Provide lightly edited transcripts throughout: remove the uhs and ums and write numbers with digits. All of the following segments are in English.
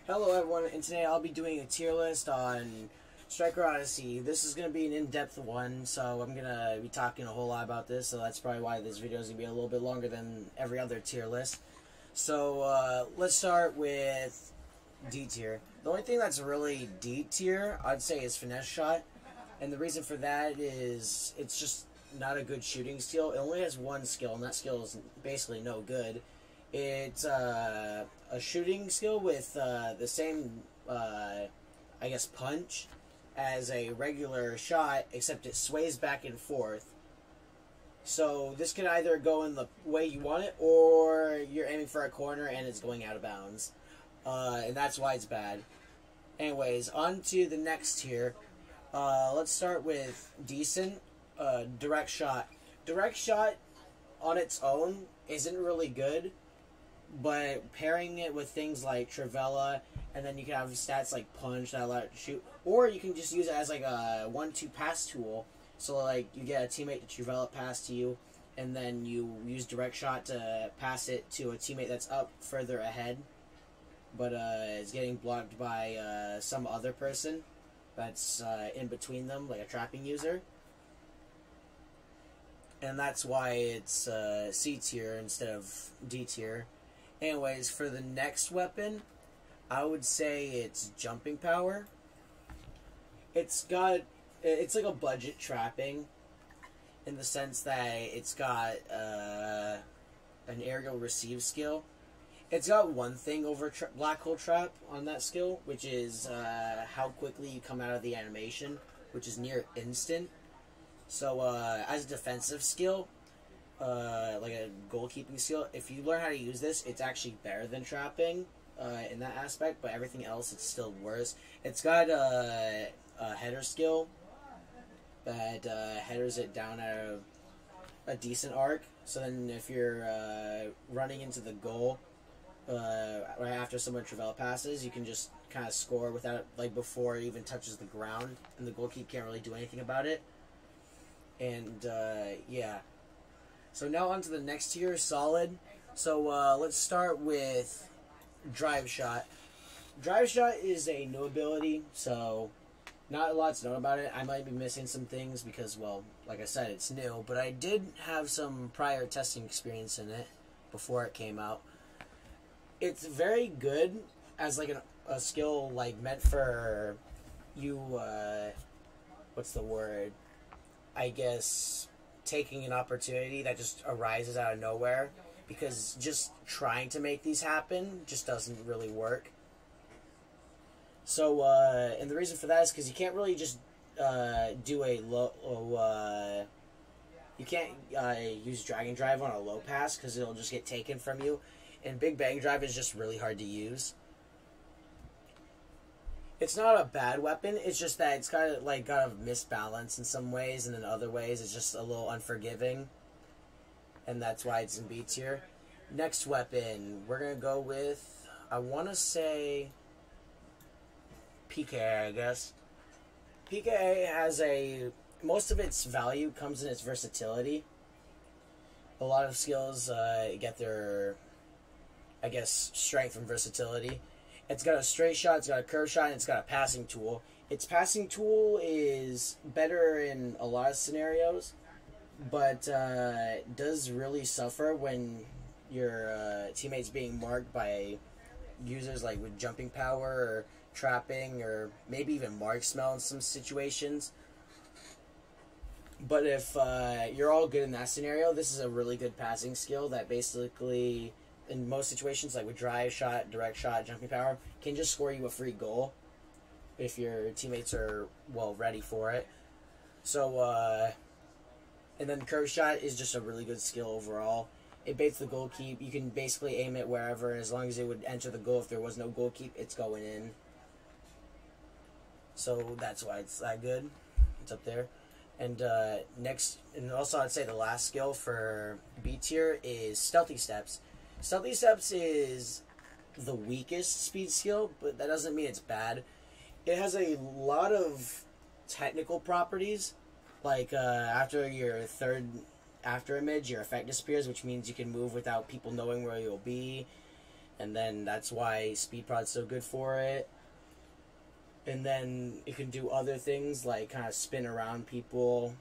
Hello everyone, and today I'll be doing a tier list on Striker Odyssey. This is going to be an in-depth one, so I'm going to be talking a whole lot about this, so that's probably why this video is going to be a little bit longer than every other tier list. So let's start with D tier. The only thing that's really D tier, I'd say, is Finesse Shot, and the reason for that is it's just not a good shooting skill. It only has one skill, and that skill is basically no good. It's a shooting skill with the same, I guess, punch as a regular shot, except it sways back and forth. So this can either go in the way you want it, or you're aiming for a corner and it's going out of bounds. And that's why it's bad. Anyways, on to the next tier. Let's start with decent, direct shot. Direct shot on its own isn't really good, but pairing it with things like Trivella, and then you can have stats like punch that allow it to shoot, or you can just use it as like a 1-2 pass tool. So like you get a teammate to Trivella pass to you, and then you use direct shot to pass it to a teammate that's up further ahead, but is getting blocked by some other person that's in between them, like a trapping user. And that's why it's C tier instead of D tier. Anyways, for the next weapon, I would say it's jumping power. It's like a budget trapping in the sense that it's got an aerial receive skill. It's got one thing over black hole trap on that skill, which is how quickly you come out of the animation, which is near instant. So as a defensive skill, like a goalkeeping skill, if you learn how to use this, it's actually better than trapping in that aspect, but everything else, it's still worse. It's got a header skill that headers it down at a decent arc, so then if you're running into the goal right after someone Trivella passes, you can just kind of score without, like, before it even touches the ground, and the goalkeeper can't really do anything about it. And yeah. So now on to the next tier, solid. So let's start with Drive Shot. Drive Shot is a new ability, so not a lot to know about it. I might be missing some things because, well, like I said, it's new, but I did have some prior testing experience in it before it came out. It's very good as like a skill like meant for you, what's the word? I guess taking an opportunity that just arises out of nowhere, because just trying to make these happen just doesn't really work. So, and the reason for that is because you can't really just do a low, you can't use Drag and Drive on a low pass because it'll just get taken from you, and Big Bang Drive is just really hard to use. It's not a bad weapon, it's just that it's kind of like got a misbalance in some ways, and in other ways it's just a little unforgiving. And that's why it's in B tier. Next weapon, we're going to go with, I want to say, PKA, I guess. PKA has most of its value comes in its versatility. A lot of skills get their, I guess, strength from versatility. It's got a straight shot, it's got a curve shot, and it's got a passing tool. Its passing tool is better in a lot of scenarios, but does really suffer when your teammate's being marked by users like with jumping power or trapping or maybe even mark smell in some situations. But if you're all good in that scenario, this is a really good passing skill that basically, in most situations, like with drive shot, direct shot, jumping power, can just score you a free goal if your teammates are, well, ready for it. So, and then curve shot is just a really good skill overall. It baits the goalkeep. You can basically aim it wherever, and as long as it would enter the goal, if there was no goalkeep, it's going in. So that's why it's that good. It's up there. And next, and also I'd say the last skill for B tier is Stealthy Steps. Stealthy Steps is the weakest speed skill, but that doesn't mean it's bad. It has a lot of technical properties, like after your third after image, your effect disappears, which means you can move without people knowing where you'll be. and then that's why speed prod's so good for it. And then it can do other things like kind of spin around people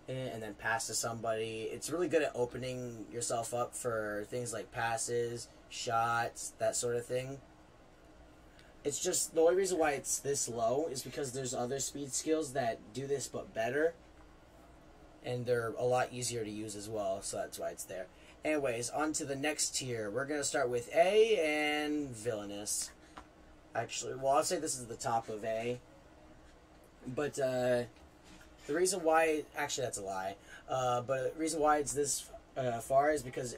and then pass to somebody. It's really good at opening yourself up for things like passes, shots, that sort of thing. It's just the only reason why it's this low is because there's other speed skills that do this but better, and they're a lot easier to use as well, so that's why it's there. Anyways, on to the next tier. We're going to start with A and Villainous. Actually, well, I'll say this is the top of A. But the reason why... Actually, that's a lie. But the reason why it's this far is because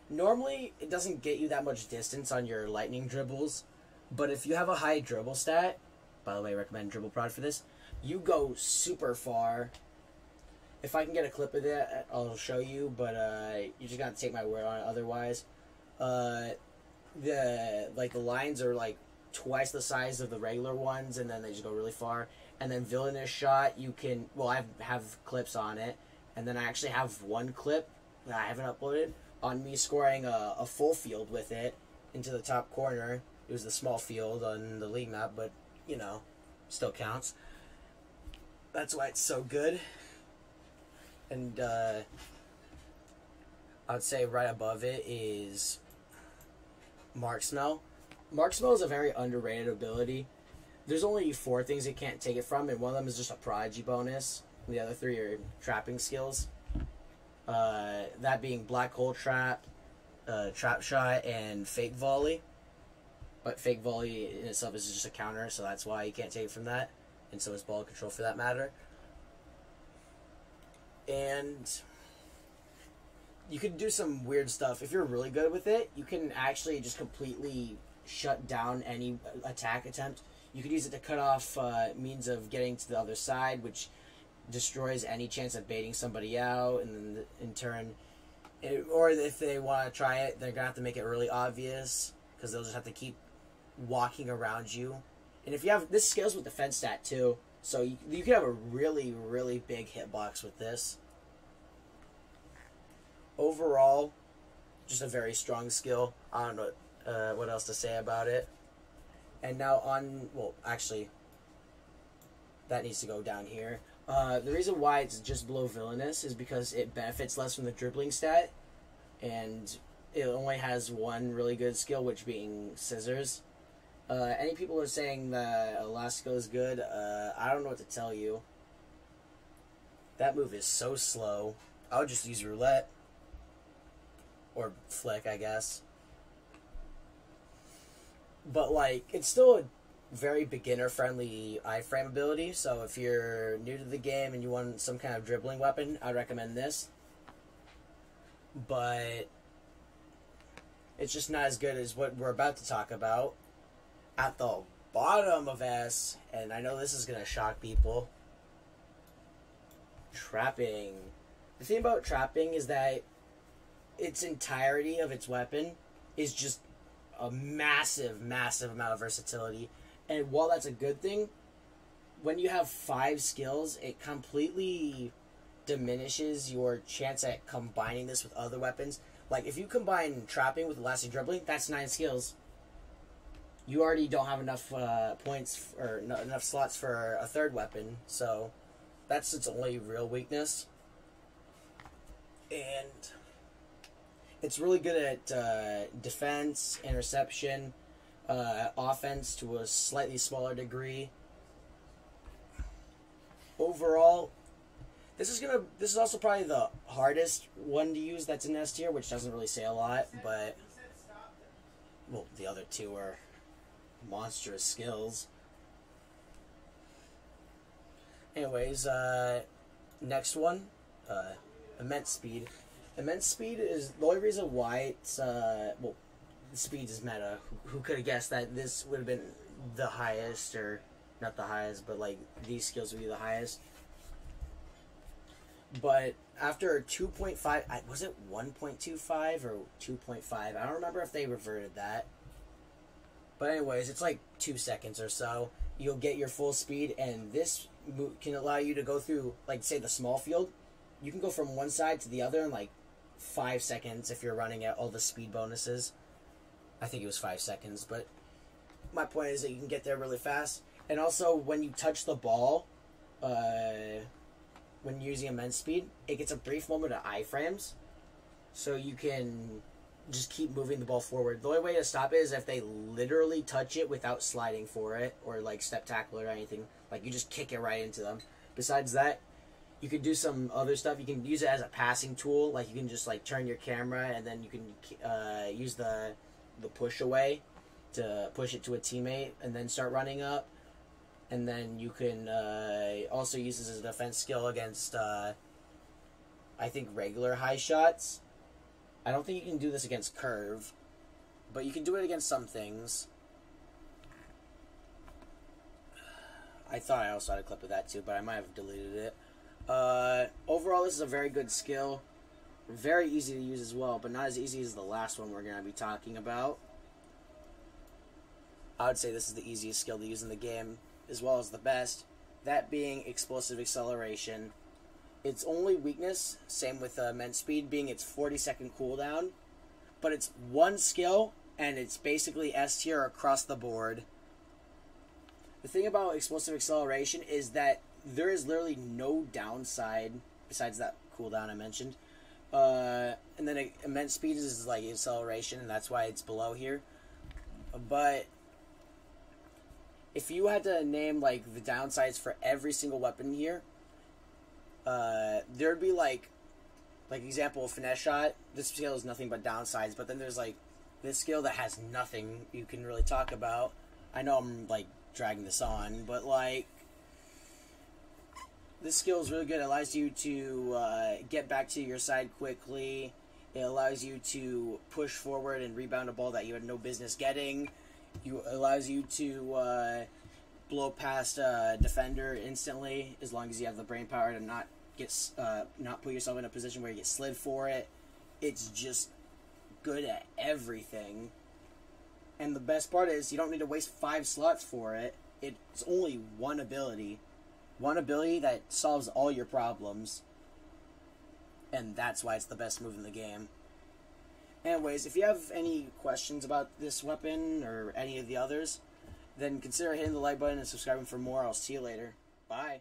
normally it doesn't get you that much distance on your lightning dribbles. But if you have a high dribble stat, by the way, I recommend Dribble Prod for this, you go super far. If I can get a clip of that, I'll show you, but you just got to take my word on it otherwise. The lines are like twice the size of the regular ones, and then they just go really far. And then Villainous Shot, you can... Well, I have clips on it, and then I actually have one clip that I haven't uploaded on me scoring a full field with it into the top corner. It was the small field on the league map, but, you know, still counts. That's why it's so good. And I'd say right above it is Mark Smell. Mark Smell is a very underrated ability. There's only 4 things it can't take it from, and one of them is just a prodigy bonus. And the other 3 are trapping skills. That being Black Hole Trap, Trap Shot, and Fake Volley. But Fake Volley in itself is just a counter, so that's why you can't take it from that. And so is Ball Control for that matter. And you can do some weird stuff. If you're really good with it, you can actually just completely shut down any attack attempt. You could use it to cut off means of getting to the other side, which destroys any chance of baiting somebody out, and then in turn... or if they want to try it, they're going to have to make it really obvious, because they'll just have to keep walking around you. And if you have... This scales with defense stat, too. So you can have a really, really big hitbox with this. Overall, just a very strong skill. I don't know what else to say about it. And now on... Well, actually, that needs to go down here. The reason why it's just below Villainous is because it benefits less from the dribbling stat. And it only has one really good skill, which being Scissors. Any people who are saying that Elasco is good, I don't know what to tell you. That move is so slow. I would just use Roulette. Or Flick, I guess. But, like, it's still a very beginner-friendly iframe ability, so if you're new to the game and you want some kind of dribbling weapon, I'd recommend this. But it's just not as good as what we're about to talk about. At the bottom of S, and I know this is going to shock people, Trapping. The thing about Trapping is that its entirety of its weapon is just a massive, massive amount of versatility. And while that's a good thing, when you have 5 skills, it completely diminishes your chance at combining this with other weapons. Like, if you combine Trapping with Elastic Dribbling, that's 9 skills. You already don't have enough points or enough slots for a third weapon, so that's its only real weakness. And it's really good at defense, interception, offense to a slightly smaller degree. Overall, this is also probably the hardest one to use that's in S tier, which doesn't really say a lot, but well, the other 2 are monstrous skills. Anyways, next one, Immense Speed. Immense Speed is the only reason why it's well, the speed is meta. Who could have guessed that this would have been the highest, or not the highest, but like these skills would be the highest. But after 2.5, was it 1.25 or 2.5? I don't remember if they reverted that. But anyways, it's like 2 seconds or so. You'll get your full speed, and this can allow you to go through, like, say, the small field. You can go from one side to the other in, like, 5 seconds if you're running at all the speed bonuses. I think it was 5 seconds, but my point is that you can get there really fast. And also, when you touch the ball, when you're using immense speed, it gets a brief moment of iframes, so you can just keep moving the ball forward. The only way to stop it is if they literally touch it without sliding for it, or like step tackle or anything. Like, you just kick it right into them. Besides that, you can do some other stuff. You can use it as a passing tool. Like, you can just like turn your camera, and then you can use the push away to push it to a teammate, and then start running up. And then you can also use this as a defense skill against, I think, regular high shots. I don't think you can do this against curve, but you can do it against some things. I thought I also had a clip of that too, but I might have deleted it. Overall, this is a very good skill. Very easy to use as well, but not as easy as the last one we're going to be talking about. I would say this is the easiest skill to use in the game, as well as the best. That being explosive acceleration. Its only weakness, same with immense speed, being its 40-second cooldown. But it's one skill, and it's basically S tier across the board. The thing about explosive acceleration is that there is literally no downside besides that cooldown I mentioned. And then immense speed is like acceleration, and that's why it's below here. But if you had to name like the downsides for every single weapon here, there'd be like example of Finesse Shot. This skill is nothing but downsides, but then there's like this skill that has nothing you can really talk about. I know I'm like dragging this on, but like this skill is really good. It allows you to get back to your side quickly. It allows you to push forward and rebound a ball that you had no business getting. It allows you to blow past a defender instantly, as long as you have the brain power to not put yourself in a position where you get slid for it. It's just good at everything. And the best part is you don't need to waste 5 slots for it. It's only one ability. One ability that solves all your problems. And that's why it's the best move in the game. Anyways, if you have any questions about this weapon or any of the others, then consider hitting the like button and subscribing for more. I'll see you later. Bye.